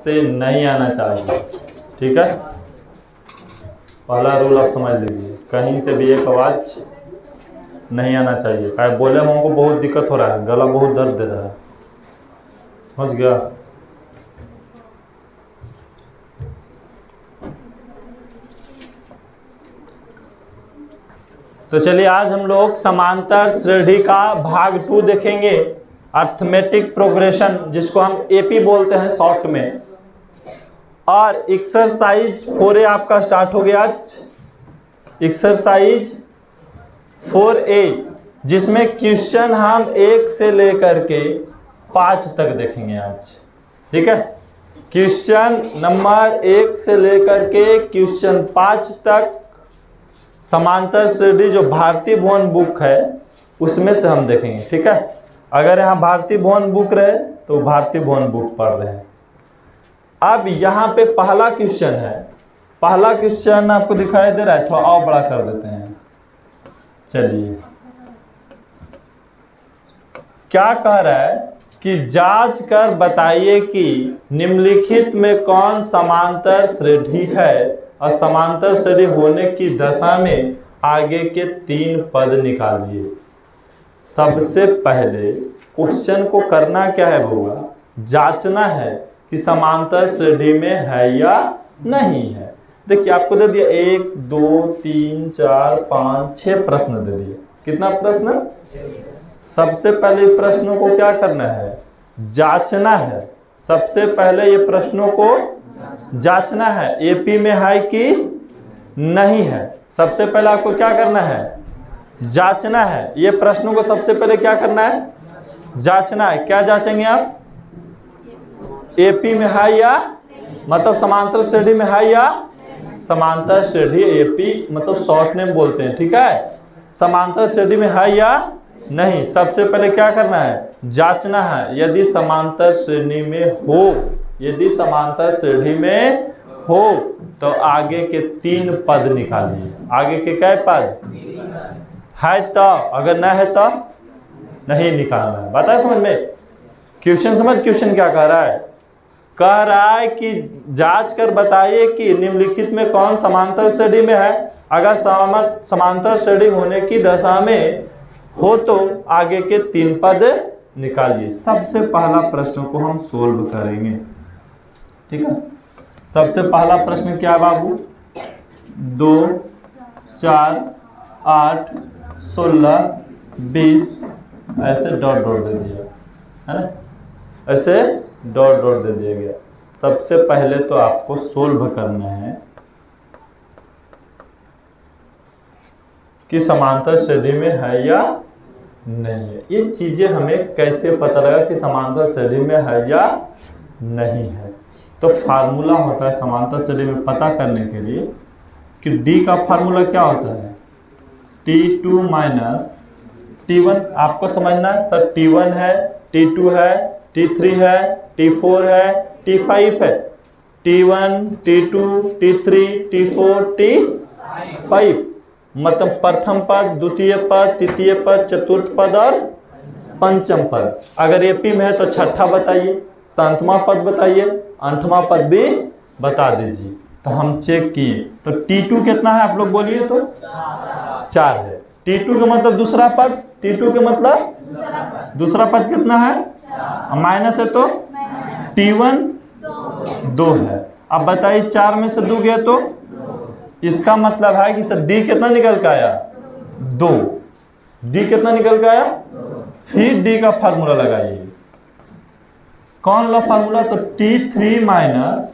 से नहीं आना चाहिए। ठीक है, पहला रूल आप समझ लीजिए, कहीं से भी एक आवाज़ नहीं आना चाहिए। क्या बोले में हमको बहुत दिक्कत हो रहा है, गला बहुत दर्द दे रहा है, समझ गया। तो चलिए आज हम लोग समांतर श्रेणी का भाग 2 देखेंगे, अर्थमेटिक प्रोग्रेशन, जिसको हम एपी बोलते हैं शॉर्ट में। और एक्सरसाइज 4A आपका स्टार्ट हो गया आज, एक्सरसाइज 4A, जिसमें क्वेश्चन हम 1 से लेकर के 5 तक देखेंगे आज। ठीक है, क्वेश्चन नंबर 1 से लेकर के क्वेश्चन 5 तक समांतर श्रेणी जो भारतीय भवन बुक है उसमें से हम देखेंगे। ठीक है, अगर यहाँ भारतीय भवन बुक रहे तो भारतीय भवन बुक पढ़ रहे हैं। अब यहाँ पे पहला क्वेश्चन है, पहला क्वेश्चन आपको दिखाई दे रहा है, थोड़ा और बड़ा कर देते हैं। चलिए, क्या कह रहा है कि जांच कर बताइए कि निम्नलिखित में कौन समांतर श्रेणी है और समांतर श्रेणी होने की दशा में आगे के 3 पद निकालिए। सबसे पहले क्वेश्चन को करना क्या है होगा, जांचना है कि समांतर श्रेणी में है या नहीं है। देखिए आपको दे दिया 1 2 3 4 5 6 प्रश्न दे दिए। कितना प्रश्न? सबसे पहले प्रश्नों को क्या करना है, जांचना है। सबसे पहले ये प्रश्नों को जांचना है, एपी में है कि नहीं है। सबसे पहले आपको क्या करना है, जांचना है। ये प्रश्नों को सबसे पहले क्या करना है, जांचना है। क्या जांचेंगे आप, एपी में है या, मतलब समांतर श्रेणी में है या, समांतर श्रेणी एपी मतलब शॉर्ट नेम बोलते हैं। ठीक है, समांतर श्रेणी में है या नहीं, सबसे पहले क्या करना है, जांचना है। यदि समांतर श्रेणी में हो, यदि समांतर श्रेणी में हो तो आगे के 3 पद निकालिए। आगे के क्या पद है तो, अगर न है तो नहीं निकालना है। बताए समझ में, क्वेश्चन समझ, क्वेश्चन क्या कह रहा है, कह रहा है कि जांच कर बताइए कि निम्नलिखित में कौन समांतर श्रेणी में है। अगर समांतर श्रेणी होने की दशा में हो तो आगे के 3 पद निकालिए। सबसे पहला प्रश्न को हम सोल्व करेंगे। ठीक है, सबसे पहला प्रश्न क्या बाबू, 2 4 8 16 20 ऐसे डॉट डॉट दे दिया है ना, ऐसे डॉट डॉट दे दिया गया। सबसे पहले तो आपको सोल्व करना है कि समांतर श्रेणी में है या नहीं है। ये चीजें हमें कैसे पता लगा कि समांतर श्रेणी में है या नहीं है, तो फार्मूला होता है समांतर श्रेणी में पता करने के लिए कि डी का फार्मूला क्या होता है, T2 माइनस T1। आपको समझना है सर, T1 है, T2 है, T3 है, T4 है, T5 है। T1 T2 T3 T4 T5 मतलब प्रथम पद, द्वितीय पद, तृतीय पद, चतुर्थ पद और पंचम पद। अगर एपी में है तो छठा बताइए, सातवां पद बताइए, 8वां पद भी बता दीजिए। तो हम चेक किए तो T2 कितना है आप लोग बोलिए तो 4 है। T2 का मतलब दूसरा पद, T2 के मतलब दूसरा पद कितना है, माइनस है तो T1 2 है। अब बताइए 4 में से 2 गया तो इसका मतलब है कि सर डी कितना निकल के आया, 2। डी कितना निकल के आया, फिर डी का फार्मूला लगाइए। कौन ला फार्मूला, तो T3 minus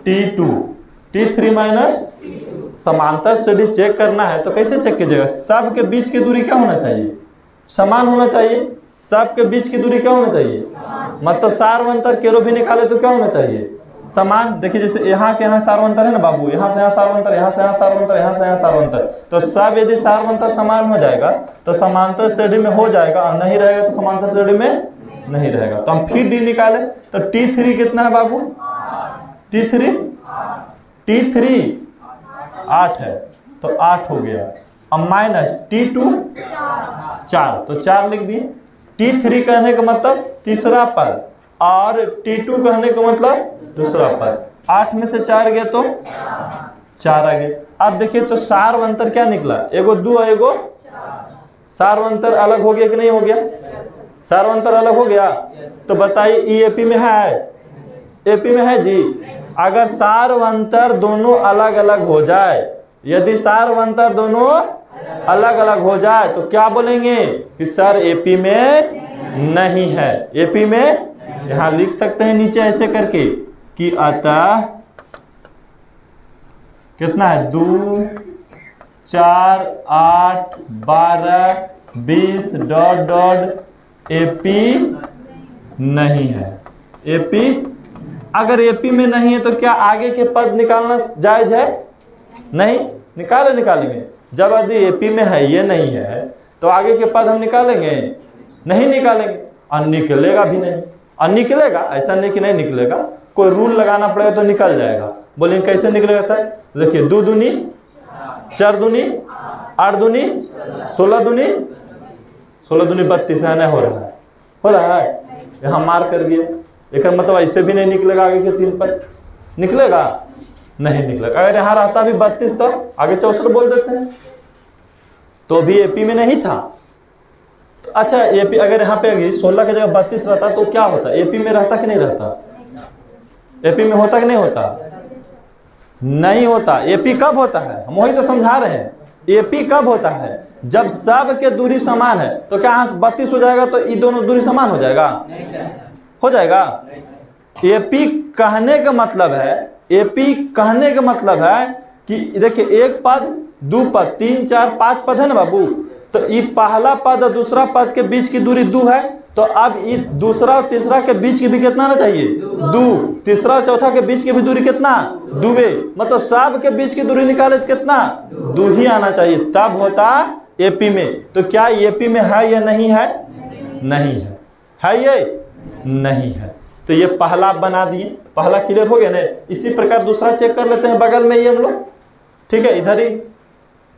T2, T3 minus, समांतर श्रेणी चेक करना है तो कैसे चेक कीजिएगा, सब के बीच की दूरी क्या होना चाहिए, समान होना चाहिए। सब के बीच की दूरी क्या होना चाहिए, मतलब सार्वंतर केरो भी निकाले तो क्या होना चाहिए, समान। देखिए जैसे यहाँ के यहाँ सार्वंतर है ना बाबू, यहाँ से यहाँ सार्वंतर, यहाँ से यहाँ सार्वंतर, यहाँ से यहाँ सार्वंतर, तो सब यदि सार्वंतर समान हो जाएगा तो समांतर श्रेणी में हो जाएगा, और नहीं रहेगा तो समांतर श्रेणी में नहीं रहेगा। तो हम फिर डी निकाले तो T3 कितना है बाबू, T3 8 है तो 8 हो गया। अब माइनस T2 4, तो 4 लिख दिए। T3 कहने का मतलब तीसरा पद और T2 कहने का मतलब दूसरा पद। 8 में से 4 गए तो 4 आ गए। अब देखिए तो सार्वंतर क्या निकला, एगो 2 और एगो सार्वंतर अलग हो गया कि नहीं हो गया? सार्वंतर अलग हो गया। तो बताइए ई एपी में है? एपी में है जी। अगर सार्वंतर दोनों अलग अलग हो जाए, यदि सार्वंतर दोनों अलग अलग हो जाए तो क्या बोलेंगे कि सर एपी में नहीं है। एपी में यहां लिख सकते हैं नीचे ऐसे करके कि अतः कितना है 2 4 8 12 20 डॉट डॉट एपी नहीं है। एपी अगर एपी में नहीं है तो क्या आगे के पद निकालना जायज है? नहीं निकालेंगे। जब यदि एपी में है ये नहीं है तो आगे के पद हम निकालेंगे? नहीं निकालेंगे। और निकलेगा भी नहीं। और निकलेगा ऐसा नहीं कि नहीं निकलेगा, कोई रूल लगाना पड़ेगा तो निकल जाएगा। बोलेंगे कैसे निकलेगा सर? देखिए 2 दूनी 4 दूनी 8 दूनी 16 दूनी 32 है। नहीं हो रहा है यहाँ मार कर दिए। एक मतलब ऐसे भी नहीं निकलेगा आगे के 3 पद। निकलेगा? नहीं निकलेगा। अगर यहाँ रहता भी 32 तो आगे 64 बोल देते हैं, तो भी एपी में नहीं था। तो अच्छा एपी अगर यहाँ पे 16 की जगह 32 रहता तो क्या होता? एपी में रहता कि नहीं रहता? एपी में होता कि नहीं होता? नहीं होता। एपी कब होता है? हम वही तो समझा रहे हैं। एपी कब होता है? जब सब के दूरी समान है। तो क्या 32 हो जाएगा तो ये दोनों दूरी समान हो जाएगा? हो जाएगा। एपी कहने का मतलब है, एपी कहने का मतलब है कि देखिए 1 पद 2 पद 3 4 5 पद है ना बाबू। तो ये पहला पद और दूसरा पद के बीच की दूरी 2 है। तो अब ये दूसरा और तीसरा के बीच की भी कितना आना चाहिए? 2। तीसरा और चौथा के बीच की भी दूरी कितना? 2। मतलब सब के बीच की दूरी निकाले तो कितना? 2 ही आना चाहिए, तब होता एपी में। तो क्या एपी में है या नहीं है? नहीं है। है ये? नहीं है। तो ये पहला बना दिए। पहला क्लियर हो गया ना। इसी प्रकार दूसरा चेक कर लेते हैं बगल में ये हम लोग। ठीक है, इधर ही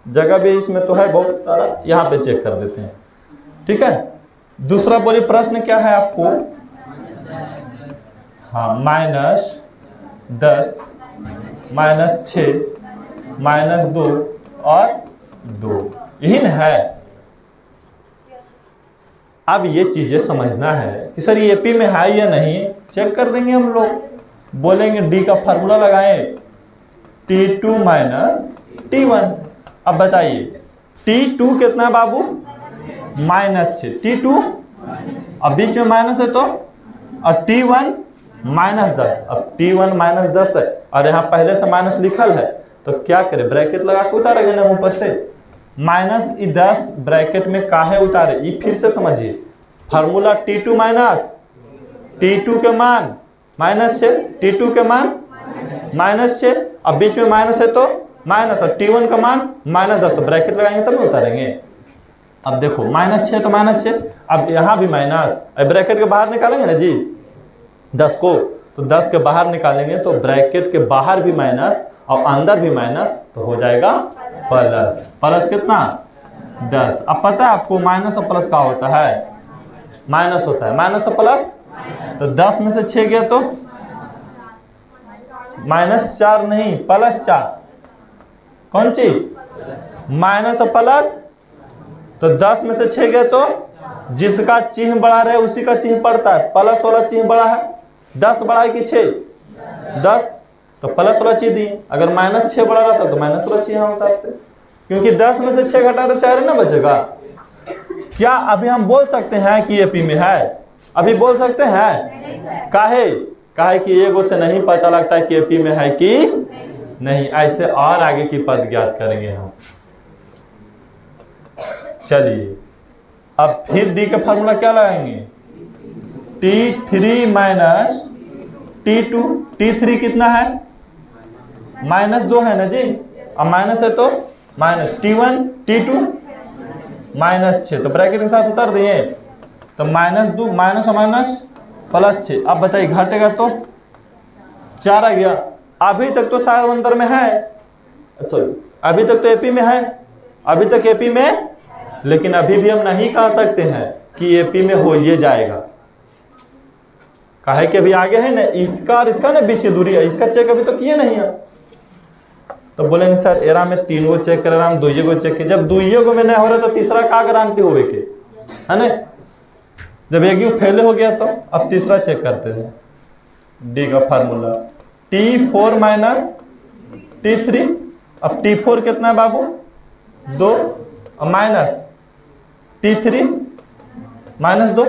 जगह भी इसमें तो है बहुत सारा, यहाँ पे चेक कर देते हैं। ठीक है, दूसरा बोलिए प्रश्न क्या है आपको? हाँ, -10 -6 -2 और 2 यही ना है। अब ये चीजें समझना है कि सर ये एपी में है या नहीं, चेक कर देंगे हम लोग। बोलेंगे डी का फार्मूला लगाएं T2 - T1। अब बताइए T2 कितना है बाबू? -6। T2 अब बीच में माइनस है तो, और T1 -10। अब T1 -10 है और यहाँ पहले से माइनस लिखल है तो क्या करे? ब्रैकेट लगा के उतारेंगे ना ऊपर से। -10 ब्रैकेट में काहे उतारे? ये फिर से समझिए। फार्मूला T2 T2 के मान -6, T2 के मान -6। अब बीच में माइनस है तो माइनस, और T1 का मान -10 तो ब्रैकेट लगाएंगे तब उतारेंगे। अब देखो -6 तो -6, अब यहाँ भी माइनस, अब ब्रैकेट के बाहर निकालेंगे ना जी 10 को, तो 10 के बाहर निकालेंगे तो ब्रैकेट के बाहर भी माइनस और अंदर भी माइनस, तो हो जाएगा प्लस। प्लस कितना? 10। अब पता है आपको माइनस और प्लस का होता है? माइनस होता है, माइनस और प्लस। तो 10 में से 6 गया तो -4 नहीं +4। कौन चीज? माइनस और प्लस। तो 10 में से 6 गया तो जिसका चिन्ह बड़ा रहे उसी का चिन्ह पड़ता है। प्लस वाला चिन्ह बड़ा है। 10 बड़ा है कि 6? 10 तो प्लस वाला चीज दी। अगर -6 बड़ा रहता तो माइनस वाला चीज यहाँ उतारते, क्योंकि 10 में से 6 घटा तो 4 ना बचेगा। क्या अभी हम बोल सकते हैं कि एपी में है? अभी बोल सकते हैं? काहे कि एगो से नहीं पता लगता है कि एपी में है कि नहीं। ऐसे और आगे की पद ज्ञात करेंगे हम। चलिए अब फिर डी का फार्मूला क्या लगाएंगे? T3 - T2। T3 कितना है? -2 है ना जी। अब माइनस है तो माइनस। T1 T2 -6 तो ब्रैकेट के साथ उतार दिए तो -2 माइनस और माइनस +6। अब बताइए घटेगा तो 4 आ गया। अभी तक तो सार्वंतर में है, सॉरी अभी तक तो एपी में है, अभी तक एपी में, लेकिन अभी भी हम नहीं कह सकते हैं कि एपी में हो ये जाएगा। काहे के अभी आगे है ना, इसका और इसका ना बीच की दूरी है, इसका चेक अभी तो किए नहीं है। तो बोलेंगे सर एरा में 3 गो चेक कर रहा हम 2 गो चेक किए, जब 2 गो में नहीं हो रहा तो तीसरा का गारंटी होवे के है ना। जब एक ही फेल हो गया तो अब तीसरा चेक करते हैं। डी का फार्मूला T4 माइनस T3। अब T4 कितना है बाबू 2 और minus T3 minus 2,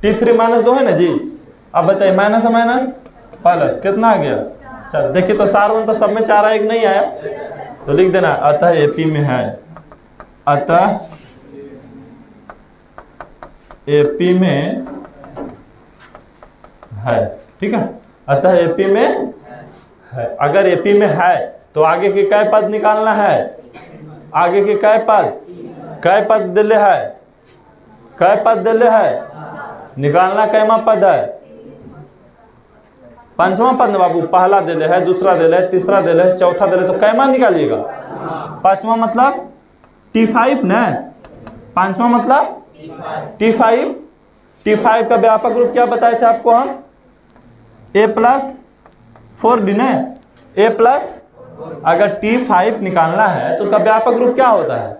T3 minus 2 है ना जी। अब बताइए माइनस है माइनस प्लस कितना आ गया। चल देखिए तो सार तो सब में 4 1 नहीं आया तो लिख देना अतः एपी में है, अतः एपी में है। ठीक है, अतः एपी में है। अगर एपी में है तो आगे के कै पद निकालना है, आगे के कै पद दिले है, कै पद दिले है, निकालना कैमा पद है, पांचवा पद ना बाबू। पहला दिले है, दूसरा दिले है, तीसरा दिले है, चौथा दिले, तो कैमा निकालिएगा। पांचवा मतलब T5 ना, पांचवा मतलब T5। T5 का व्यापक रूप क्या बताए थे आपको हम, A+4D ना, A+। अगर T5 निकालना है तो उसका व्यापक रूप क्या होता है,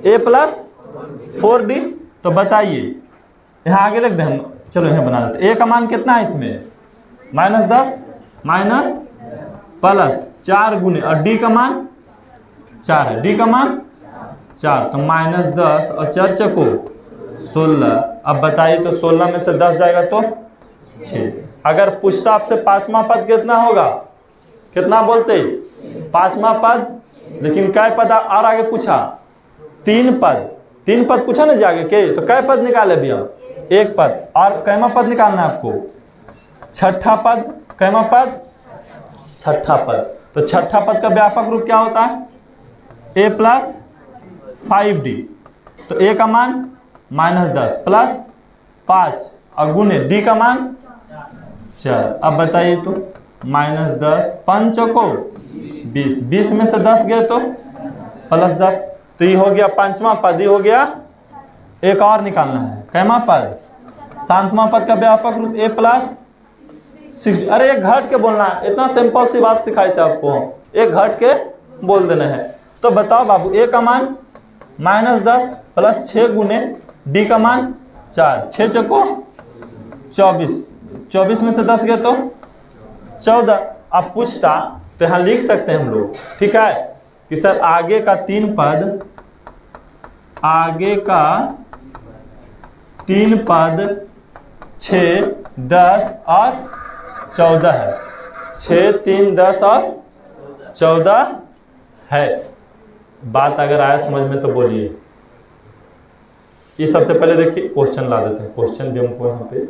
A+4D। तो बताइए यहाँ आगे लिख दें हम, चलो यहाँ बना देते। A का मान कितना है इसमें -10 माइनस प्लस 4 गुने, और D का मान 4 है, D का मान 4, तो -10 और 4 चको 16। अब बताइए तो 16 में से 10 जाएगा तो 6। अगर पूछता आपसे पांचवा पद कितना होगा, कितना बोलते पांचवा पद, लेकिन कै पद और आगे पूछा 3 पद, 3 पद पूछा ना जाके के, तो कै पद निकाले भी हम 1 पद, और कैमा पद निकालना है आपको, छठा पद। कैमा पद, छठा पद। तो छठा पद का व्यापक रूप क्या होता है, A+5D। तो A का मान -10 प्लस 5 और गुने D का मान 4। अब बताइए तो -10 5 को 20, 20 में से 10 गए तो +10, तो ये हो गया पांचवा पद। ये हो गया, एक और निकालना है, कैमा पद, सातवां पद का व्यापक रूप A+6। अरे एक घट के बोलना है, इतना सिंपल सी बात सिखाई थी आपको, एक घट के बोल देना है। तो बताओ बाबू A का मान -10 प्लस 6 गुने D का मान 4, 6 चको 24, 24 में से 10 गए तो 14। अब पूछता तो यहाँ लिख सकते हैं हम लोग, ठीक है, कि सर आगे का 3 पद, आगे का 3 पद 6 10 और 14 है, 6 3 10 और 14 है। बात अगर आया समझ में तो बोलिए। ये सबसे पहले देखिए क्वेश्चन ला देते हैं, क्वेश्चन भी हमको यहाँ पे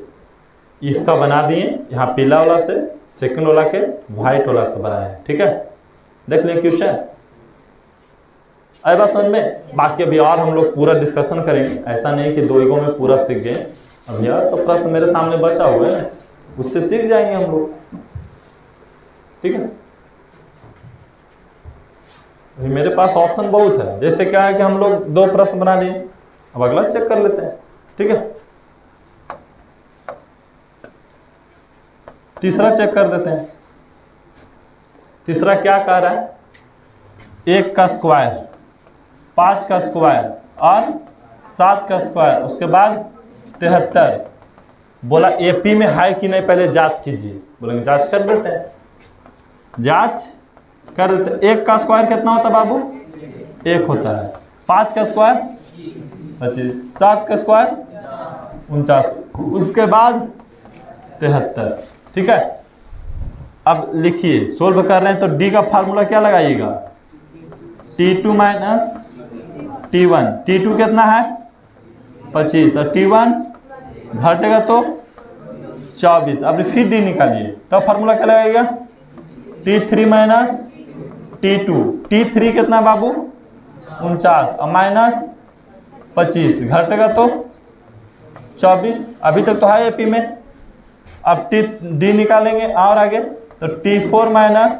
इसका बना दिए, यहाँ पीला वाला से, सेकंड वाला के व्हाइट वाला से बनाया है। ठीक है, देख लें क्वेश्चन, आई बात समझ में। बाकी अभी और हम लोग पूरा डिस्कशन करेंगे, ऐसा नहीं कि 2 में पूरा सीख गए। अब यार तो प्रश्न मेरे सामने बचा हुआ है, उससे सीख जाएंगे हम लोग। ठीक है, अभी मेरे पास ऑप्शन बहुत है, जैसे क्या है कि हम लोग 2 प्रश्न बना लिए, अब अगला चेक कर लेते हैं। ठीक है, तीसरा चेक कर देते हैं। तीसरा क्या कह रहा है, 1 का स्क्वायर, 5 का स्क्वायर और 7 का स्क्वायर, उसके बाद 73। बोला एपी में है कि नहीं पहले जांच कीजिए। बोलेंगे जांच कर देते हैं, जांच कर देते। 1 का स्क्वायर कितना होता है बाबू, 1 होता है। 5 का स्क्वायर 25, 7 का स्क्वायर 49, उसके बाद 73। ठीक है, अब लिखिए, सोल्व कर रहे हैं तो डी का फार्मूला क्या लगाइएगा, T2 माइनस T1। T2 कितना है 25 और T1 घटेगा तो 24। अब फिर डी निकालिए, तो फार्मूला क्या लगाइएगा, T3 माइनस T2। T3 कितना बाबू 49 और माइनस 25 घटेगा तो 24। अभी तक तो है एपी में। अब डी निकालेंगे और आगे, तो T4 माइनस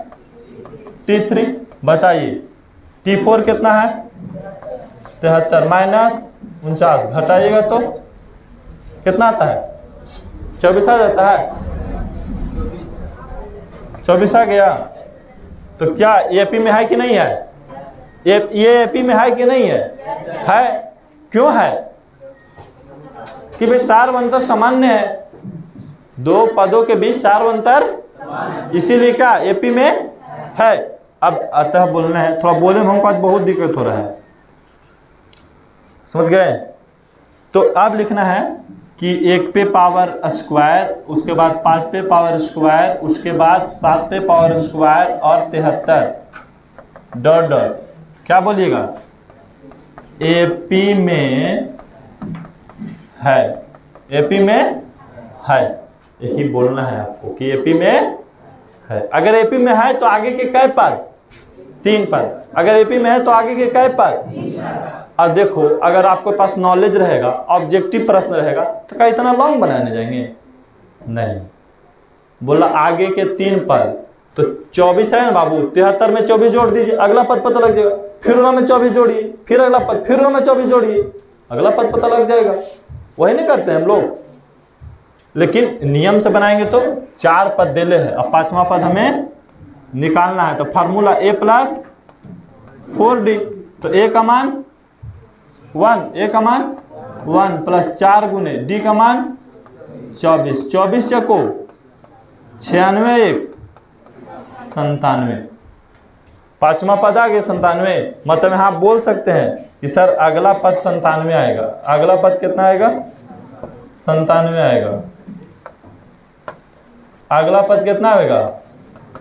T3। बताइए T4 कितना है 73 माइनस 49 घटाइएगा तो कितना आता है 24 आ जाता है, 24 आ गया। तो क्या एपी में है कि नहीं है? ये एपी में है कि नहीं है? है। क्यों है? कि भाई सार्वंतर सामान्य है, दो पदों के बीच सार्वंतर, इसीलिए क्या एपी में है। अब अतः बोलना है, थोड़ा बोलने में हमको आज बहुत दिक्कत हो रहा है, समझ गए? तो अब लिखना है कि 1 पे पावर स्क्वायर, उसके बाद 5 पे पावर स्क्वायर, उसके बाद 7 पे पावर स्क्वायर और 73 डॉट डॉट। क्या बोलिएगा? एपी में है, एपी में है, यही बोलना है आपको कि एपी में है। अगर एपी में है तो आगे के कै पद? 3 पद। अगर एपी में है तो आगे के कै पद? और देखो, अगर आपके पास नॉलेज रहेगा, ऑब्जेक्टिव प्रश्न रहेगा, तो क्या इतना लॉन्ग बनाने जाएंगे? नहीं। बोला आगे के 3 पद, तो 24 है ना बाबू, 73 में 24 जोड़ दीजिए, अगला पद पता लग जाएगा। फिर उन्होंने में 24 जोड़िए, फिर अगला पद, फिर उन्होंने में 24 जोड़िए, अगला पद पता लग जाएगा। वही नहीं करते हैं हम लोग। लेकिन नियम से बनाएंगे तो 4 पद देले है, अब 5वां पद हमें निकालना है। तो फार्मूला a प्लस 4d, तो a का मान 1, a का मान 1 प्लस 4 गुने d का मान 24, 24 चको 96, 1 97। 5वां पद आ गया 97। मतलब यहाँ आप बोल सकते हैं कि सर अगला पद 97 आएगा। अगला पद कितना आएगा? 97 आएगा। अगला पद कितना आएगा?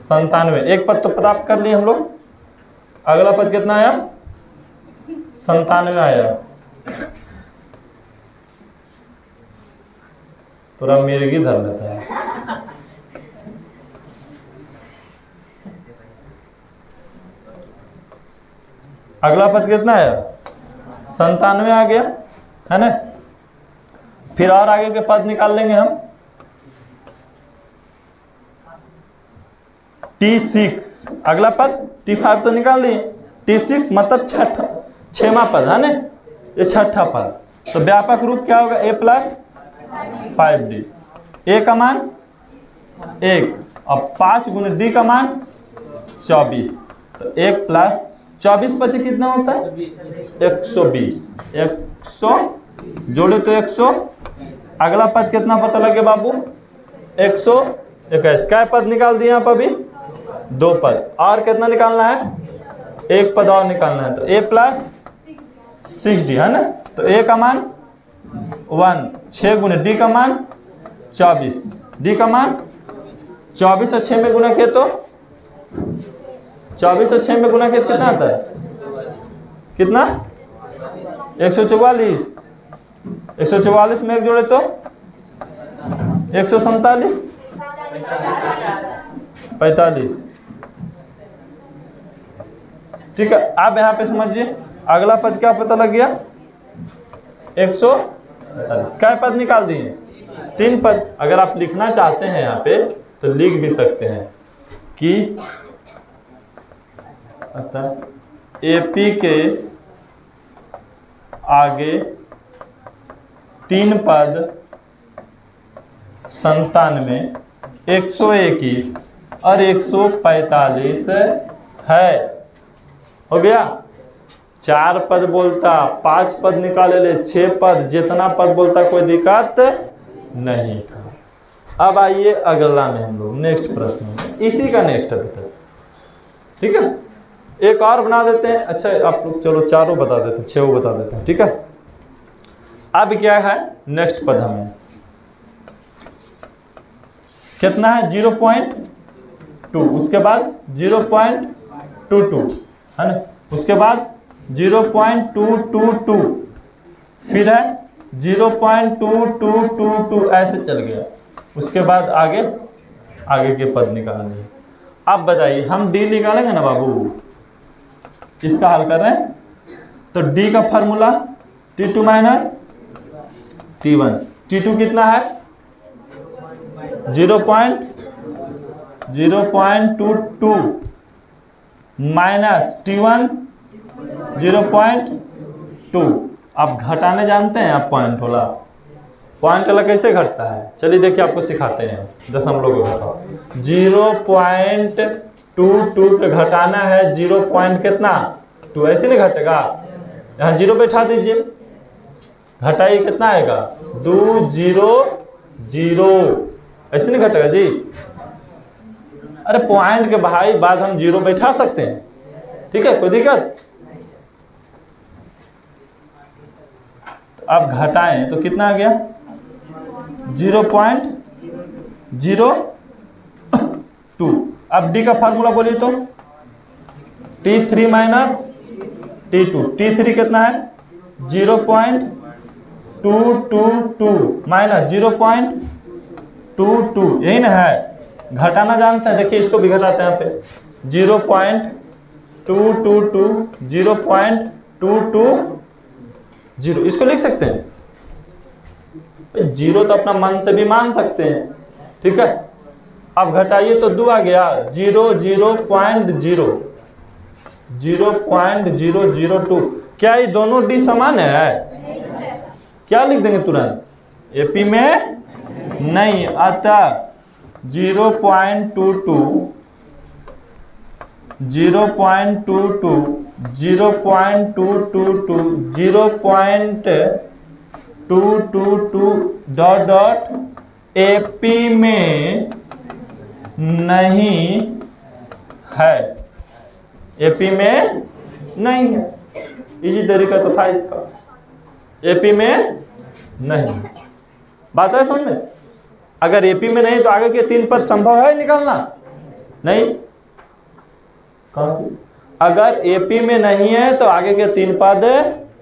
97। एक पद तो प्राप्त कर लिए हम लोग। अगला पद कितना आया? 97 आया। पूरा मिर्गी धर लेता है। अगला पद कितना आया? 97 आ गया, है ना? फिर और आगे के पद निकाल लेंगे हम। T6 अगला पद, T5 तो निकाल लिए, T6 मतलब 6वां पद, है ना? ये 6ठा पद। तो व्यापक रूप क्या होगा? a plus 5d। a का मान 1 और 5 गुने d का मान 24। तो 1 प्लस 24 बचे कितना होता है? 120। 100 जोड़े तो 100। अगला पद कितना पता लगे बाबू? 121। क्या पद निकाल दिए आप अभी? 2 पद। और कितना निकालना है? 1 पद और निकालना है। तो a प्लस 6d, है ना? तो a का मान 1, 6 गुने d का मान 24, d का मान 24 और 6 में गुना किया तो 24 और 6 में गुना किया कितना आता है? कितना? 144। 144 में 1 जोड़े तो 147, 45। ठीक है। आप यहाँ पे समझिए, अगला पद क्या पता लग गया? 145। क्या पद निकाल दिए? 3 पद। अगर आप लिखना चाहते हैं यहाँ पे तो लिख भी सकते हैं कि अतः एपी के आगे 3 पद 97, 121 और 145 है। हो गया? 4 पद बोलता, 5 पद निकाले ले, 6 पद, जितना पद बोलता कोई दिक्कत नहीं था। अब आइए अगला में हम लोग नेक्स्ट प्रश्न में, इसी का नेक्स्ट अभी तक। ठीक है, एक और बना देते हैं। अच्छा आप लोग चलो चारों बता देते हैं, 6 बता देते हैं। ठीक है, अब क्या है नेक्स्ट पद हमें कितना है? 0.2, उसके बाद 0.22, है ना? उसके बाद 0.222, फिर है 0.2222, ऐसे चल गया। उसके बाद आगे के पद निकालेंगे। अब बताइए, हम डी निकालेंगे ना बाबू, इसका हल कर रहे हैं तो डी का formula T2 minus T1। T2 कितना है? 0.22 माइनस T1 0.2। आप घटाने जानते हैं आप पॉइंट वाला, पॉइंट वाला कैसे घटता है, चलिए देखिए आपको सिखाते हैं। दशमलव को घटाओ, 0.22 पे घटाना है 0 पॉइंट कितना 2, ऐसे नहीं घटेगा, यहाँ 0 बैठा दीजिए, घटाइए कितना आएगा 2 0 0, ऐसे नहीं घटेगा जी। अरे पॉइंट के भाई बाद हम 0 बैठा सकते हैं, ठीक है, कोई दिक्कत। तो अब घटाएं तो कितना आ गया 0.02। अब डी का फार्मूला बोलिए तो T3 माइनस T2, T3 कितना है 0.222 माइनस 0.22, यही ना है, घटाना जानते हैं, देखिए इसको भी घटाते हैं यहाँ पे 0.222 0.220, इसको लिख सकते हैं, 0 तो अपना मन से भी मान सकते हैं, ठीक है। अब घटाइए तो 2 आ गया 0.002। क्या ये दोनों डी समान है, क्या लिख देंगे तुरंत, एपी में नहीं, अतः 0.22 0.22 0.222 डॉट एपी में नहीं है, एपी में नहीं है, इजी तरीका तो था इसका, एपी में नहीं, बात है समझ में। अगर एपी में नहीं तो आगे के 3 पद संभव है निकालना, नहीं, अगर एपी में नहीं है तो आगे के 3 पद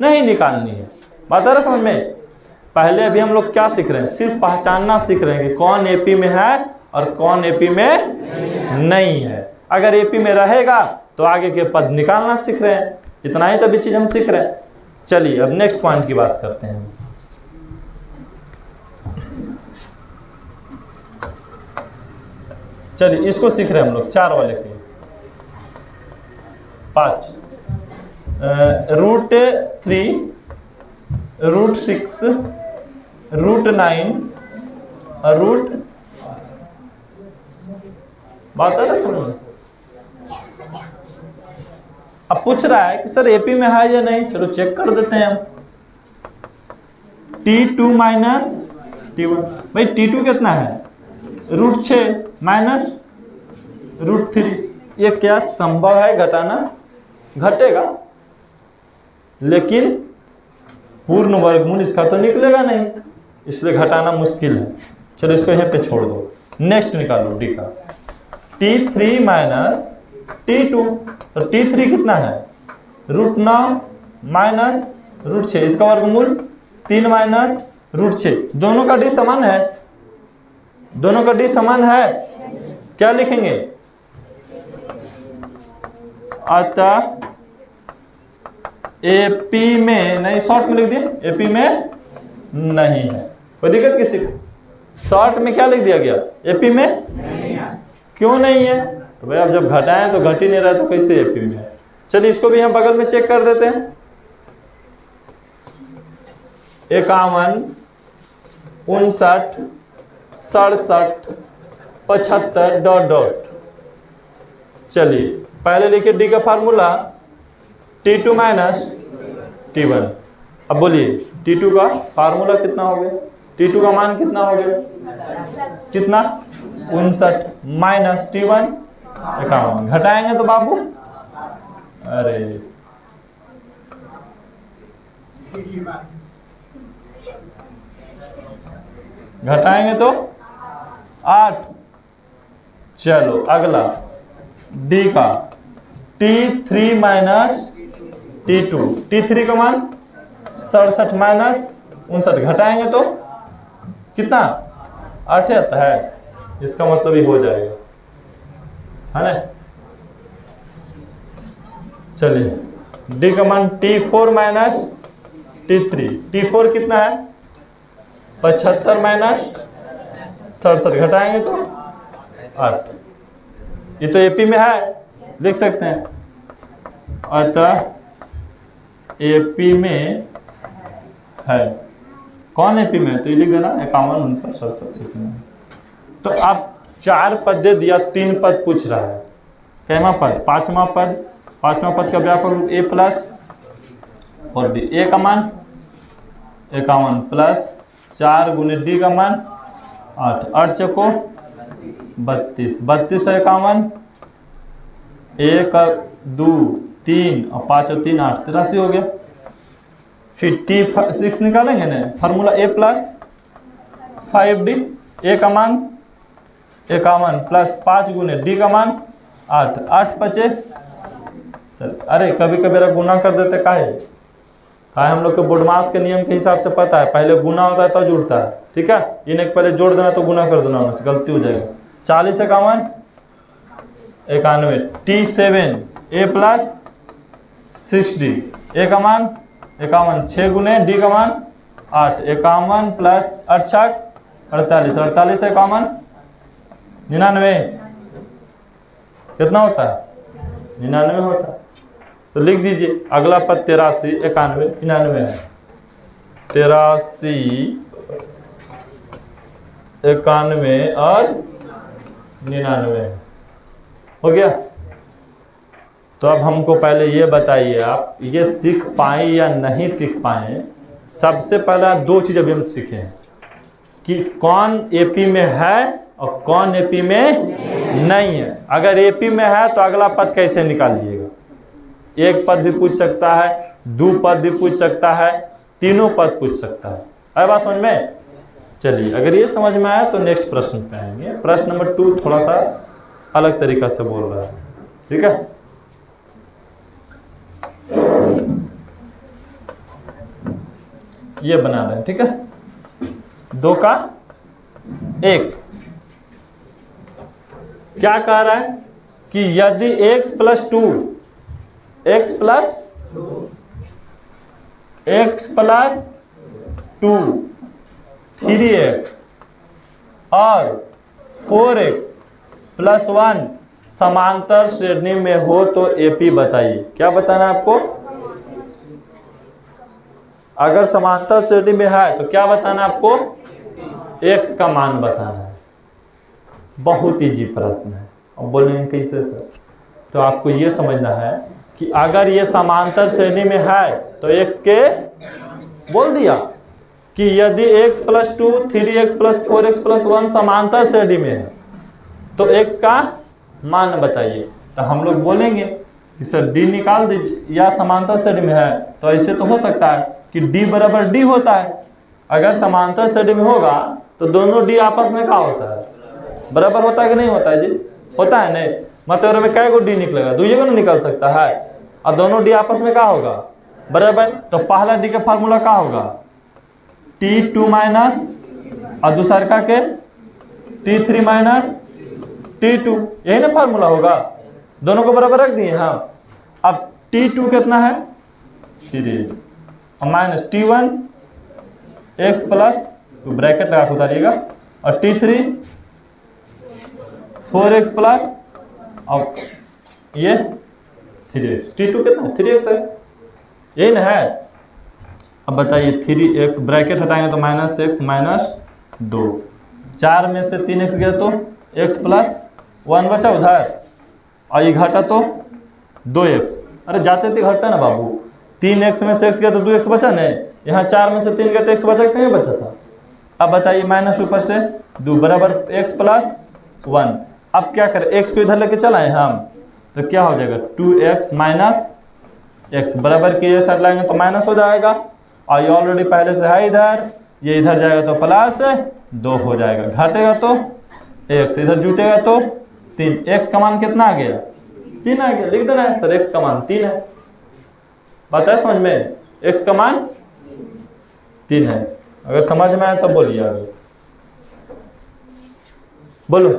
नहीं निकालनी है, बात है समझ में। पहले अभी हम लोग क्या सीख रहे हैं, सिर्फ पहचानना सीख रहे हैं कि कौन एपी में है और कौन एपी में नहीं है। अगर एपी में रहेगा तो आगे के पद निकालना सीख रहे हैं, इतना ही तभी चीज हम सीख रहे हैं। चलिए अब नेक्स्ट पॉइंट की बात करते हैं। चलिए इसको सीख रहे हैं हम लोग 4 वाले के 5 √3 √6 √9 बात है ना सुनो। अब पूछ रहा है कि सर एपी में है या नहीं, चलो चेक कर देते हैं हम। T2 माइनस T1, भाई T2 कितना है √6 माइनस √3, ये क्या संभव है घटाना, घटेगा, लेकिन पूर्ण वर्गमूल इसका तो निकलेगा नहीं, इसलिए घटाना मुश्किल है। चलो इसको यहाँ पे छोड़ दो, नेक्स्ट निकालो डी का, T3 माइनस T2, तो T3 कितना है √9 माइनस √6, इसका वर्गमूल 3 माइनस √6, दोनों का डी समान है, दोनों का डी समान है, क्या लिखेंगे, अतः एपी में नहीं, शॉर्ट में लिख दिए एपी में नहीं है, कोई दिक्कत किसी को, शॉर्ट में क्या लिख दिया गया एपी में नहीं है, क्यों नहीं है, तो भाई अब जब घटाएं तो घट ही नहीं रहा तो कैसे एपी में है। चलिए इसको भी हम बगल में चेक कर देते हैं, 51 59 67 75 डॉट डॉट। चलिए पहले लिखिए डी का फार्मूला T2 माइनस T1। अब बोलिए T2 का फार्मूला कितना हो गया, T2 का मान कितना हो गया, कितना 59 माइनस T1 51, घटाएंगे तो बाबू, अरे घटाएंगे तो 8। चलो अगला डी का T3 माइनस T2, T3 का मान 67 माइनस 59, घटाएंगे तो कितना 8 आता है, इसका मतलब ही हो जाएगा, है ना। चलिए डी का मान T4 माइनस T3, T4 कितना है 75 माइनस 67, घटाएंगे तो 8, ये तो एपी में है, देख सकते हैं, अतः एपी में है, कौन एपी में है तो ये लिख देना 51, 59, 67। तो अब 4 पद दे दिया, 3 पद पूछ रहा है। कैमा पद? 5वां पद। 5वां पद का व्यापक रूप a प्लस और b। a का मान 51 प्लस 4 गुने d का मान 8, 8 चको 32, 32 और 51, 1 और 2 3 और 5 और 3 8, 83 हो गया। फिर T6 निकालेंगे ना, formula a plus 5d। a का मान 51 प्लस 5 गुने d का मान 8, 8 बचे। अरे कभी कभी गुना कर देते काहे? हम लोग के बोडमास के नियम के हिसाब से पता है, पहले गुना होता है तो जुड़ता है। ठीक है, इन्हें पहले जोड़ देना तो गुना कर देना, उससे गलती हो जाएगा। 40 51 91, T7 a plus 6d। a का मान 51, 6 गुने d का मान 8, 51 प्लस 8 छक 48, 48 51 99, कितना होता है? 99 होता है। तो लिख दीजिए अगला पद 83 91 99 है। 83 91 और 99 हो गया। तो अब हमको पहले ये बताइए, आप ये सीख पाए या नहीं सीख पाए। सबसे पहला 2 चीज़ अभी हम सीखे हैं कि कौन एपी में है और कौन एपी में नहीं है। अगर एपी में है तो अगला पद कैसे निकालिएगा? 1 पद भी पूछ सकता है, 2 पद भी पूछ सकता है, 3 पद पूछ सकता है। है बात समझ में? चलिए, अगर ये समझ में आया तो नेक्स्ट प्रश्न पे आएंगे। प्रश्न नंबर 2 थोड़ा सा अलग तरीका से बोल रहा है। ठीक है, ये बना दें। ठीक है, 2 का 1 क्या कह रहा है कि यदि x प्लस 2 3x और 4x प्लस 1 समांतर श्रेणी में हो तो एपी बताइए। क्या बताना है आपको? अगर समांतर श्रेणी में है तो क्या बताना है आपको? x का मान बताना है। बहुत इजी प्रश्न है। अब बोलेंगे कैसे सर? तो आपको ये समझना है कि अगर ये समांतर श्रेणी में है तो x के बोल दिया कि यदि x plus 2 3x plus 4x plus 1 समांतर श्रेणी में है तो x का मान बताइए। तो हम लोग बोलेंगे कि सर d निकाल दीजिए, या समांतर श्रेणी में है तो ऐसे तो हो सकता है कि d बराबर d होता है। अगर समांतर श्रेणी में होगा तो दोनों d आपस में क्या होता है? बराबर होता है कि नहीं होता है जी? होता है नहीं? मतलब में कै गो d निकलेगा? 2 जगह ना निकल सकता है। और दोनों d आपस में क्या होगा? बराबर। तो पहला d का फार्मूला क्या होगा? T2 माइनस और दूसरा के T3 माइनस T2, यही ना फार्मूला होगा। दोनों को बराबर रख दिए हाँ। अब T2 कितना है? 3 और माइनस T1 x प्लस, तो ब्रैकेट लगा के उतारिएगा, और T3 4x प्लस और ये 3x। T2 कितना? 3x है, यही ना है। अब बताइए 3x ब्रैकेट हटाएंगे तो माइनस x माइनस 2, 4 में से 3x गया तो x प्लस 1 बचा उधर, और ये घटा तो 2x। अरे जाते थे घटता ना बाबू, 3x में से x गया तो 2x बचा नहीं, यहाँ 4 में से 3 गया तो x बचा कि नहीं बचा था? अब बताइए माइनस ऊपर से 2 बराबर x प्लस 1। अब क्या करें? x को इधर लेके चलाएं हम, तो क्या हो जाएगा? 2x माइनस x बराबर के ये साइड लाएंगे तो माइनस हो जाएगा, और ये ऑलरेडी पहले से है इधर, ये इधर जाएगा तो प्लस 2 हो जाएगा, घटेगा तो x, इधर जुटेगा तो 3। x का मान कितना आ गया? 3 आ गया। लिख देना है सर x का मान 3 है। बात है समझ में? x का मान 3 है। अगर समझ में आए तो बोलिए आगे, बोलो।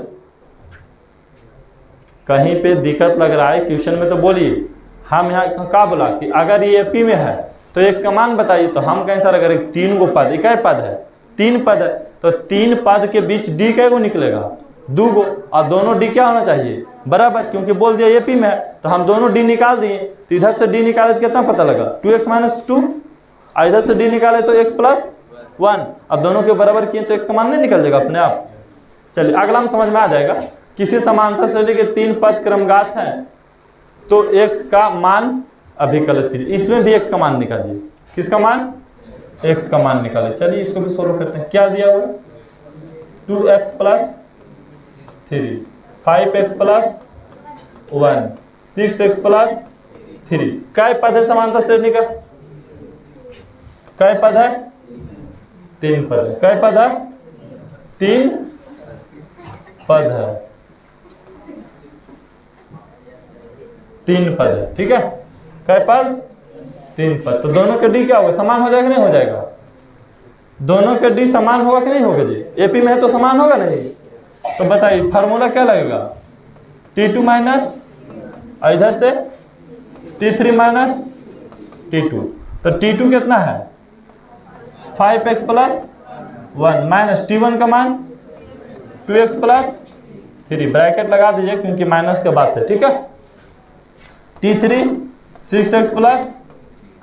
कहीं पे दिक्कत लग रहा है क्वेश्चन में तो बोलिए। हम यहाँ क्या बोला कि अगर ये एपी में है तो x का मान बताइए। तो हम कहें सर अगर 3 गो पद, एक पद है, 3 पद है, तो 3 पद के बीच d कै गो निकलेगा? 2 गो, और दोनों d क्या होना चाहिए? बराबर, क्योंकि बोल दिया एपी में है तो हम दोनों d निकाल दिए। तो इधर से d निकाले तो कितना पता लगा? 2x माइनस 2, और इधर से d निकाले तो x प्लस 1। अब दोनों के बराबर किए तो x का मान नहीं निकल जाएगा अपने आप। चलिए अगला हम समझ में आ जाएगा। किसी समांतर श्रेणी के 3 पद क्रमगात हैं तो x का मान अभिकलित कीजिए। इसमें भी x का मान निकालिए। किसका मान? x का मान निकालिए। चलिए इसको भी सोल्व करते हैं। क्या दिया हुआ? 2x + 3, 5x + 1, 6x + 3। कै पद है समांतर श्रेणी का? कै पद है? 3 पद है। कै पद है? 3 पद है। 3 पद है, ठीक है। कै पद? 3 पद। तो दोनों के डी क्या होगा? समान हो जाएगा नहीं हो जाएगा? दोनों के डी समान होगा कि नहीं होगा जी? एपी में है तो समान होगा नहीं? तो बताइए फार्मूला क्या लगेगा? T2 माइनस इधर से T3 माइनस T2। तो T2 कितना है? 5x + 1 माइनस T1 का मान 2x + 3। ब्रैकेट लगा दीजिए क्योंकि माइनस के बात है, ठीक है। T3 6x +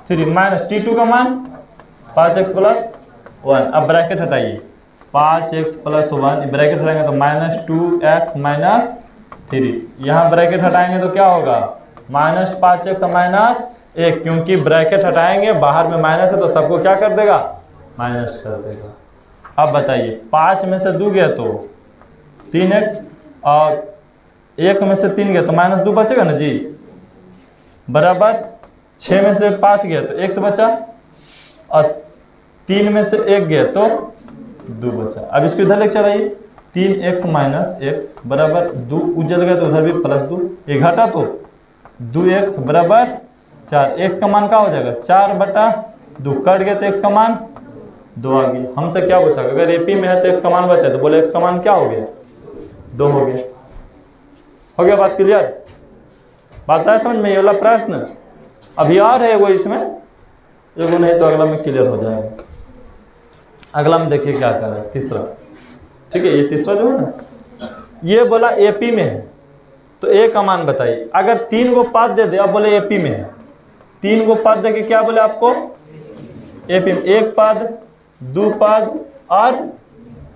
3 माइनस T2 का मान 5x + 1। अब ब्रैकेट हटाइए। 5x + 1 ब्रैकेट हटाएंगे तो -2x - 3। यहाँ ब्रैकेट हटाएंगे तो क्या होगा? -5x - 1। क्योंकि ब्रैकेट हटाएंगे बाहर में माइनस है तो सबको क्या कर देगा? माइनस कर देगा। अब बताइए 5 में से 2 गया तो 3x और 1 में से 3 गया तो -2 बचेगा ना जी, बराबर 6 में से 5 गया तो x बचा और 3 में से 1 गया तो 2 बचा। अब इसको इधर लेके चलाइए। 3x - x बराबर 2 उजल गया तो उधर भी +2, ये घटा तो 2x बराबर 4। x का मान क्या हो जाएगा? 4/2। कट गया तो x का मान 2 आ गया। हमसे क्या पूछा? अगर एपी में है तो x का मान बचा तो बोले x का मान क्या हो गया? 2 हो गया। हो गया बात क्लियर? बात है समझ में? ये वाला प्रश्न अभी और है वो, इसमें एगो नहीं तो अगला में क्लियर हो जाएगा। अगला में देखिए क्या कर रहा है, तीसरा, ठीक है। ये तीसरा जो है ना, ये बोला एपी में है तो ए का मान बताइए। अगर 3 गो पद दे दे, अब बोले एपी में है, 3 गो पद दे के क्या बोले आपको? एपी में 1 पद 2 पद और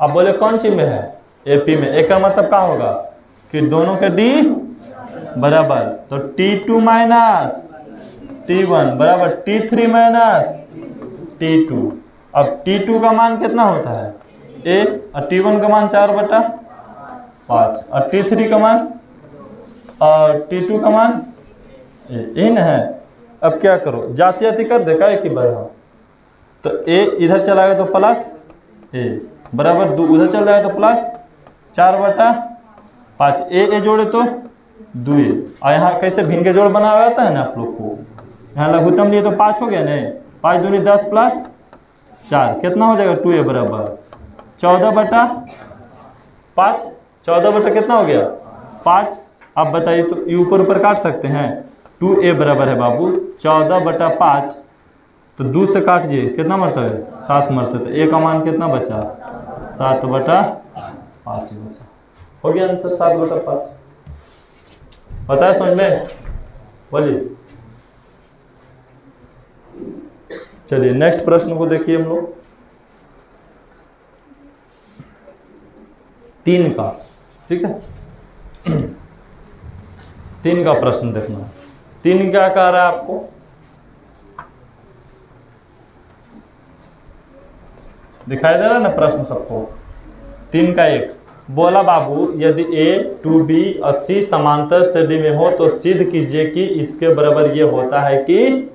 अब बोले कौन सी में है? एपी में। एक का मतलब क्या होगा कि दोनों के डी बराबर। तो T2 माइनस T1 बराबर T3 माइनस T2। अब T2 का मान कितना होता है? A और T1 का मान 4/5 और T3 का मान और T2 का मान A न है। अब क्या करो? जाती जाती कर देखा एक ही बार। तो A इधर चला गया तो प्लस A बराबर 2 उधर चल जाएगा तो प्लस 4/5। A जोड़े तो 2A। और यहाँ कैसे भिन्न के जोड़ बना हुआ है ना आप लोग को, यहाँ लघुत्तम लिए तो 5 हो गया नहीं, 5 दूनी 10 + 4 कितना हो जाएगा? 2A बराबर 14/5। 14 बटा कितना हो गया? 5। अब बताइए तो ये ऊपर ऊपर काट सकते हैं। 2A बराबर है बाबू 14/5। तो 2 से काटिए कितना मरता है? 7 मरता है। तो A का मान कितना बचा? 7/5 बचा। हो गया आंसर 7/5। बताया समझ में? बोलिए। चलिए नेक्स्ट प्रश्न को देखिए हम लोग। 3 का, ठीक है। 3 का प्रश्न देखना। 3 क्या कह रहा है आपको? दिखाई दे रहा है ना प्रश्न सबको? 3 का 1 बोला बाबू यदि A 2B और C समांतर श्रेणी में हो तो सिद्ध कीजिए कि इसके बराबर ये होता है कि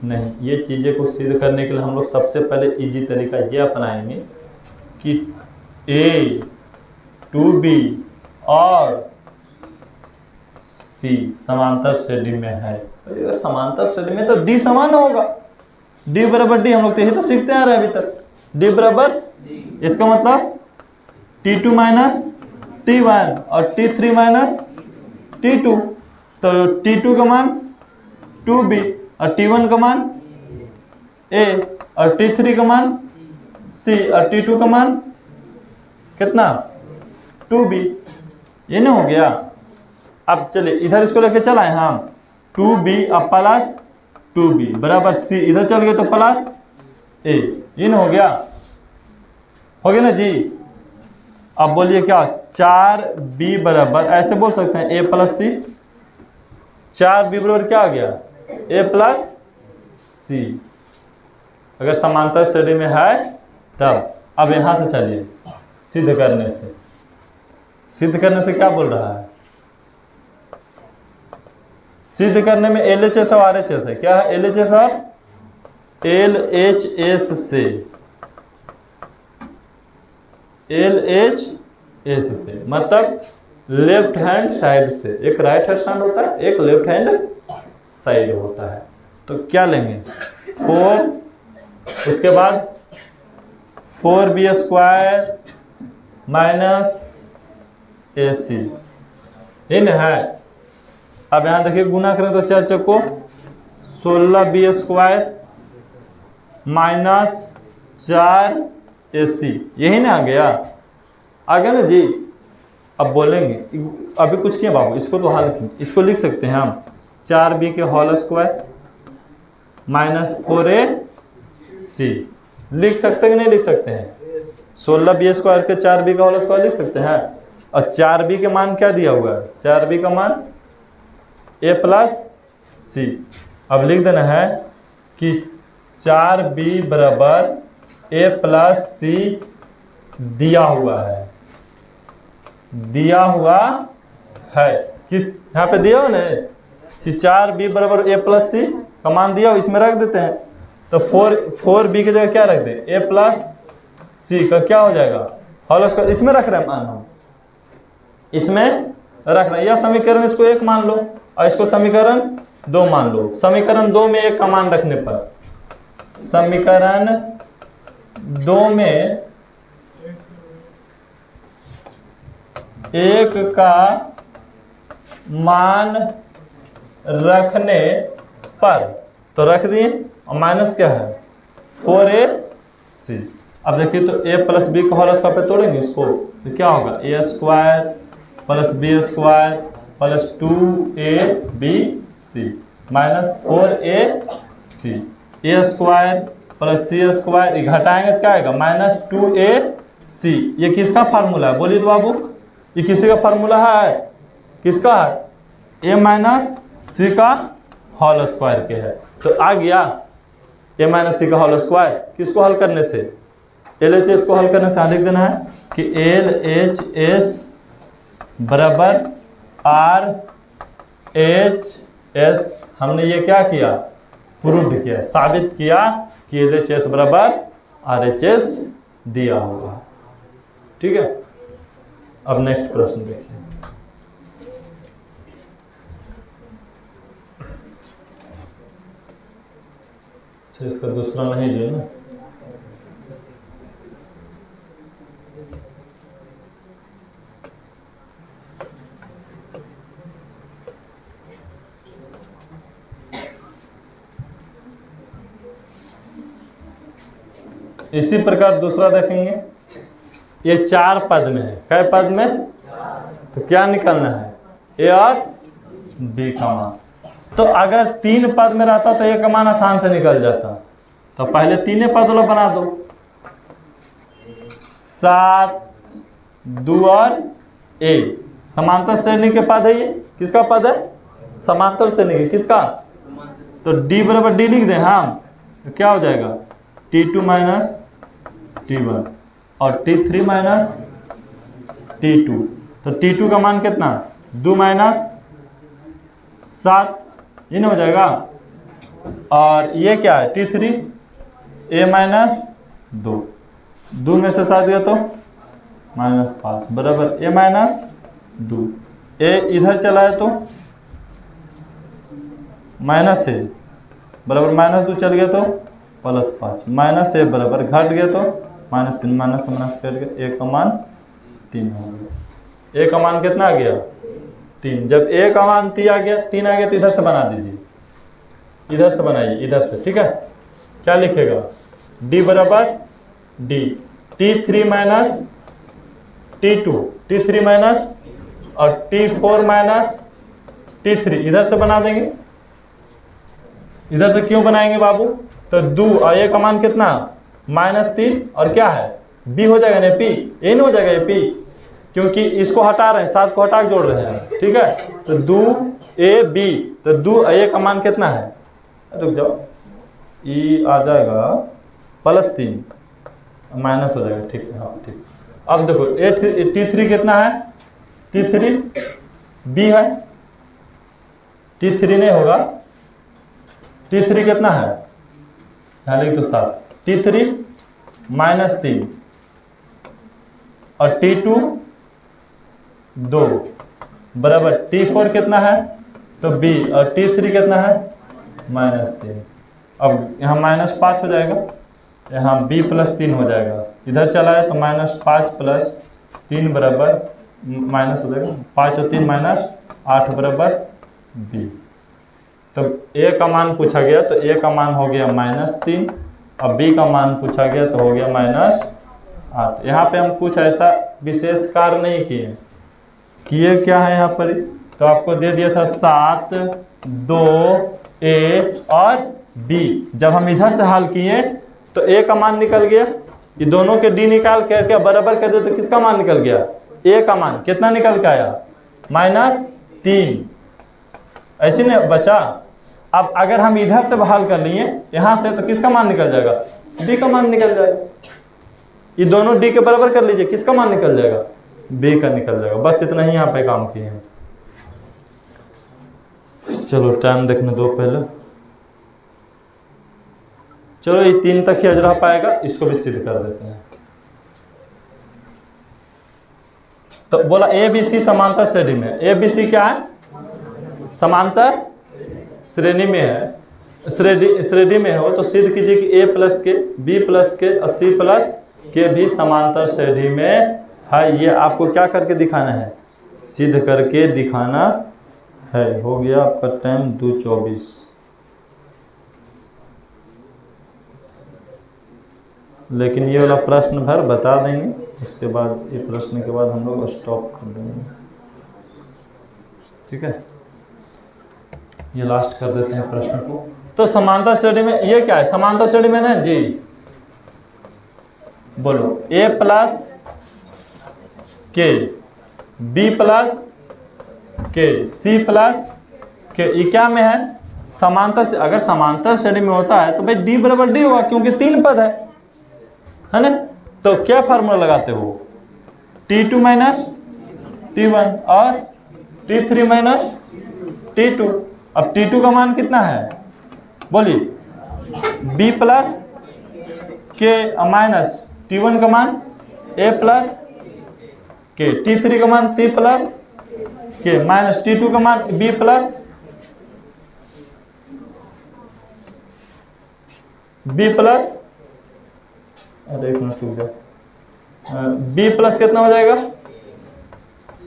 नहीं। ये चीज़ें को सिद्ध करने के लिए हम लोग सबसे पहले इजी तरीका ये अपनाएंगे कि A 2B और C समांतर श्रेणी में है। अगर समांतर श्रेणी में तो D समान होगा। D बराबर D हम लोग तो यही तो सीखते आ रहे हैं अभी तक। D बराबर, इसका मतलब T2 माइनस T1 और T3 माइनस T2। तो T2 का मान 2B और T1 का मान A और T3 का मान C और T2 का मान कितना? 2B। ये नहीं हो गया? अब चलिए इधर इसको लेके चलाएं हम। 2B और प्लस 2B बराबर C, इधर चल गए तो प्लस A। ये नहीं हो गया? हो गया ना जी। अब बोलिए क्या, 4b बराबर, ऐसे बोल सकते हैं a प्लस सी। 4b बराबर क्या आ गया, a प्लस सी, अगर समांतर श्रेणी में है तब। अब यहां से चलिए सिद्ध करने से, सिद्ध करने से क्या बोल रहा है, सिद्ध करने में LHS और RHS है। क्या है LHS और LHS से, LHS से मतलब लेफ्ट हैंड साइड से, एक राइट हैंड साइड होता है, एक लेफ्ट हैंड साइड होता है। तो क्या लेंगे 4, उसके बाद 4b स्क्वायर माइनस AC, इन है। अब यहां देखिए गुना करें तो 4 चौको 16b स्क्वायर माइनस 4AC, यही ना आ गया, आ गया ना जी। अब बोलेंगे अभी कुछ किया बाबू, इसको तो हल किए, इसको लिख सकते हैं हम 4b के होल स्क्वायर माइनस 4AC, लिख सकते हैं कि नहीं लिख सकते हैं। 16b स्क्वायर के 4b का होल स्क्वायर लिख सकते हैं। और 4b के मान क्या दिया हुआ है, 4b का मान a प्लस सी। अब लिख देना है कि 4b बराबर a प्लस सी दिया हुआ है, दिया हुआ है। किस यहाँ पे दिया हो ना कि 4b बराबर a प्लस सी का मान दिया हो, इसमें रख देते हैं। तो 4b की जगह क्या रख दें, a प्लस सी का क्या हो जाएगा होल स्क्वायर, इसमें रख रहे हैं मान हम, इसमें रख रहे हैं। यह समीकरण इसको 1 मान लो और इसको समीकरण 2 मान लो। समीकरण 2 में 1 का मान रखने पर, समीकरण 2 में 1 का मान रखने पर, तो रख दिए, और माइनस क्या है 4AC। अब देखिए तो a प्लस बी का होल स्क्वायर पे तोड़ेंगे इसको, तो क्या होगा a square plus b square plus 2abc minus 4ac, a square plus c square, ये घटाएंगे तो क्या आएगा माइनस 2ac। ये किसका फार्मूला है बोलिए तो बाबू, ये किसी का फार्मूला है, किसका है, a माइनस सी का होल स्क्वायर के है। तो आ गया a माइनस सी का होल स्क्वायर, किसको हल करने से, LHS को हल करने से लिख देना है कि LHS बराबर RHS। हमने ये क्या किया, प्रूव किया, साबित किया कि LHS बराबर RHS दिया होगा। ठीक है, अब नेक्स्ट प्रश्न देखिए। अच्छा, इसका दूसरा नहीं लिया ना, इसी प्रकार दूसरा देखेंगे। ये 4 पद में है, कै पद में, तो क्या निकालना है a और b का मान। तो अगर 3 पद में रहता तो a का मान आसान से निकल जाता, तो पहले 3 पद वाला बना दो, 7, 2 और a, समांतर श्रेणी के पद है। ये किसका पद है, समांतर श्रेणी के, किसका, तो d बराबर d लिख दें हम, तो क्या हो जाएगा T2 माइनस T1 और T3 माइनस T2। तो T2 का मान कितना, 2 माइनस 7, ये नहीं हो जाएगा। और ये क्या है T3, a माइनस 2, 2 में से 7 गया तो माइनस 5 बराबर a माइनस 2, a इधर चला है तो माइनस a बराबर माइनस 2 चल गया तो प्लस 5, माइनस a बराबर घट गया तो माइनस 3, माइनस से माइनस कर गया, a का मान 3 हो गया। a का मान कितना आ गया 3। जब a का मान 3 आ गया तो इधर से बना दीजिए, इधर से बनाइए, इधर से। ठीक है, क्या लिखेगा d बराबर d, T3 minus T2, T3 minus और T4 माइनस T3, इधर से बना देंगे। इधर से क्यों बनाएंगे बाबू, तो 2 और a का मान कितना -3 और क्या है बी हो जाएगा ना, पी ए नहीं हो जाएगा, ये पी, क्योंकि इसको हटा रहे हैं, 7 को हटा के जोड़ रहे हैं, ठीक है। तो 2ab, तो 2a का मान कितना है, रुक जाओ, ई आ जाएगा +3 माइनस हो जाएगा, ठीक है, हाँ ठीक। अब देखो T3 कितना है, T3 b है, T3 नहीं होगा, T3 कितना है, यहाँ लिख दो 7, T3 -3 और T2 2 बराबर T4 कितना है, तो b, और T3 कितना है -3। अब यहाँ -5 हो जाएगा, यहाँ b +3 हो जाएगा, इधर चला है तो -5 + 3 बराबर माइनस हो जाएगा, 5 और 3 -8 बराबर b। तो a का मान पूछा गया तो a का मान हो गया -3 और b का मान पूछा गया तो हो गया -8। यहाँ पे हम कुछ ऐसा विशेष कार्य नहीं किए क्या है यहाँ पर, तो आपको दे दिया था 7 2 a और b। जब हम इधर से हल किए तो a का मान निकल गया, ये दोनों के d निकाल करके बराबर कर दे तो किसका मान निकल गया, a का मान कितना निकल के आया, -3। ऐसे नहीं बचा। अब अगर हम इधर से हल कर लिए यहाँ से तो किसका मान निकल जाएगा, b का मान निकल जाएगा। ये दोनों d के बराबर कर लीजिए, किसका मान निकल जाएगा, b का निकल जाएगा। बस इतना ही यहाँ पे काम किए हैं। चलो टाइम देखने दो पहले, चलो ये 3 तक ही आज रह पाएगा, इसको भी सिद्ध कर देते हैं। तो बोला ABC समांतर श्रेणी में, ABC क्या है, समांतर श्रेणी में है, श्रेणी में हो तो सिद्ध कीजिए कि a + k b + k और c + k भी समांतर श्रेणी में है। ये आपको क्या करके दिखाना है, सिद्ध करके दिखाना है। हो गया आपका टाइम 2:24। लेकिन ये वाला प्रश्न भर बता देंगे, उसके बाद ये प्रश्न के बाद हम लोग स्टॉप कर देंगे, ठीक है। ये लास्ट कर देते हैं प्रश्न को। तो समांतर श्रेणी में ये क्या है, समांतर श्रेणी में ना जी, बोलो a + k b + k c + k, ये क्या में है, समांतर। अगर समांतर श्रेणी में होता है तो भाई d = d होगा, क्योंकि 3 पद है ना। तो क्या फार्मूला लगाते हो, T2 - T1 और T3 - T2। अब T2 का मान कितना है, बोलिए, b + k माइनस T1 का मान a + k, T3 का मान c + k माइनस T2 का मान b + अरे एक मिनट रुक जाओ, b+ कितना हो जाएगा,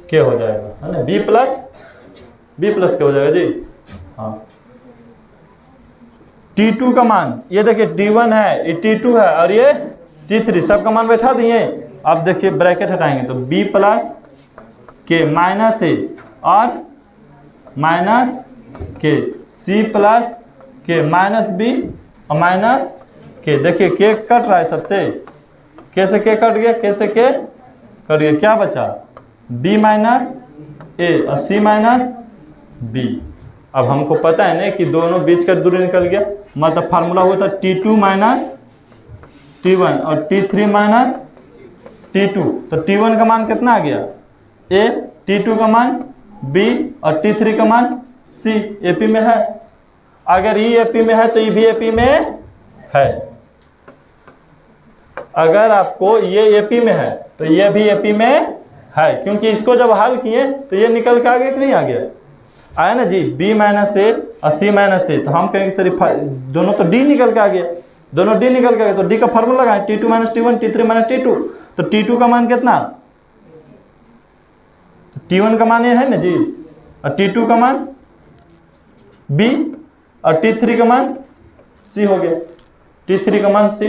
k हो जाएगा, है ना, b + k हो जाएगा जी। हाँ, T2 का मान ये देखिए T1 है, ये T2 है और ये T3, सबका मान बैठा दिए। अब देखिए ब्रैकेट हटाएंगे तो b + k -a और -k, c + k -b और -k। देखिए k कट रहा है सबसे, k से k कट गया, k से k कट गया, क्या बचा, b - a और c - b। अब हमको पता है ना कि दोनों बीच का दूरी निकल गया, मतलब फार्मूला हुआ था T2 - T1 और T3 - T2। तो T1 का मान कितना आ गया, a, T2 का मान b और T3 का मान c, AP में है। अगर ये AP में है तो ये भी AP में है, अगर आपको ये AP में है तो ये भी AP में है, क्योंकि इसको जब हल किए तो ये निकल के आ गया कि नहीं आ गया, आया ना जी, b - a और c - a। तो हम कहेंगे सर दोनों तो d निकल के आ गया, दोनों d निकल के आ गया, तो d का फार्मूला लगाएं, T2 - T1 T3 - T2। तो T2 का मान कितना, T1 का मान ये है ना जी, और T2 का मान b और T3 का मान c हो गया, T3 का मान c।